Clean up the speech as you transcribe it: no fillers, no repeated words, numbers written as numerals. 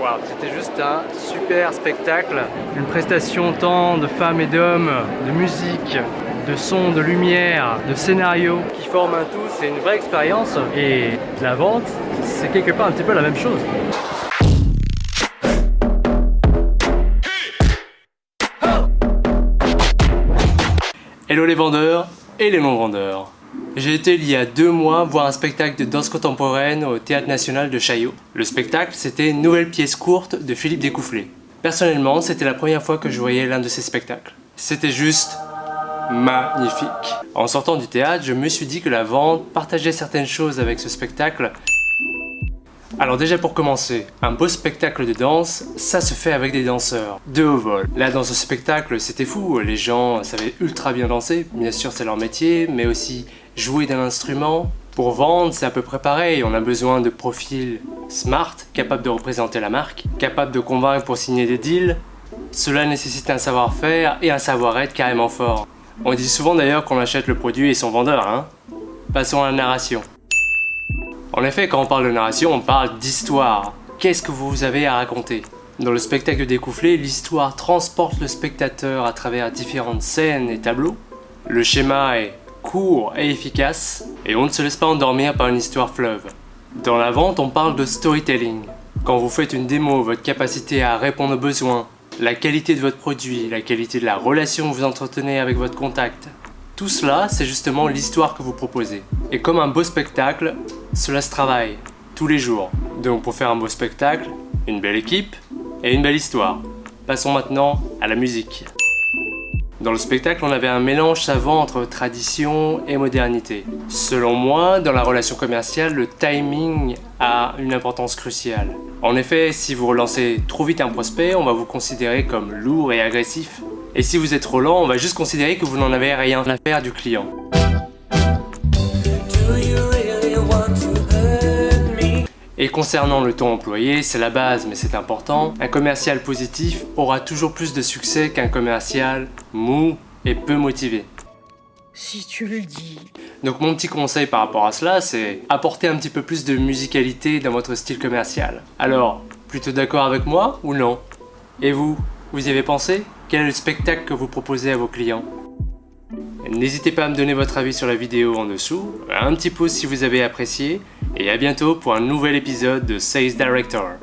Waouh, c'était juste un super spectacle, une prestation tant de femmes et d'hommes, de musique, de son, de lumière, de scénario qui forment un tout. C'est une vraie expérience et la vente, c'est quelque part un petit peu la même chose. Hello les vendeurs et les non-vendeurs. J'ai été il y a 2 mois voir un spectacle de danse contemporaine au Théâtre National de Chaillot. Le spectacle, c'était une nouvelle pièce courte de Philippe Découfflé. Personnellement, c'était la première fois que je voyais l'un de ses spectacles. C'était juste magnifique. En sortant du théâtre, je me suis dit que la vente partageait certaines choses avec ce spectacle. Alors déjà pour commencer, un beau spectacle de danse, ça se fait avec des danseurs de haut vol. Là dans ce spectacle c'était fou, les gens savaient ultra bien danser, bien sûr c'est leur métier, mais aussi jouer d'un instrument. Pour vendre c'est à peu près pareil, on a besoin de profils smart, capables de représenter la marque, capables de convaincre pour signer des deals. Cela nécessite un savoir-faire et un savoir-être carrément fort. On dit souvent d'ailleurs qu'on achète le produit et son vendeur, hein. Passons à la narration. En effet, quand on parle de narration, on parle d'histoire. Qu'est-ce que vous avez à raconter? Dans le spectacle de Découfflé, l'histoire transporte le spectateur à travers différentes scènes et tableaux. Le schéma est court et efficace, et on ne se laisse pas endormir par une histoire fleuve. Dans la vente, on parle de storytelling. Quand vous faites une démo, votre capacité à répondre aux besoins, la qualité de votre produit, la qualité de la relation que vous entretenez avec votre contact, tout cela, c'est justement l'histoire que vous proposez. Et comme un beau spectacle, cela se travaille tous les jours. Donc pour faire un beau spectacle, une belle équipe et une belle histoire. Passons maintenant à la musique. Dans le spectacle, on avait un mélange savant entre tradition et modernité. Selon moi, dans la relation commerciale, le timing a une importance cruciale. En effet, si vous relancez trop vite un prospect, on va vous considérer comme lourd et agressif. Et si vous êtes trop lent, on va juste considérer que vous n'en avez rien à faire du client. Et concernant le ton employé, c'est la base mais c'est important, un commercial positif aura toujours plus de succès qu'un commercial mou et peu motivé. Si tu le dis. Donc mon petit conseil par rapport à cela, c'est apporter un petit peu plus de musicalité dans votre style commercial. Alors, plutôt d'accord avec moi ou non? Et vous y avez pensé? Quel est le spectacle que vous proposez à vos clients? N'hésitez pas à me donner votre avis sur la vidéo en dessous, un petit pouce si vous avez apprécié, et à bientôt pour un nouvel épisode de Sales Director.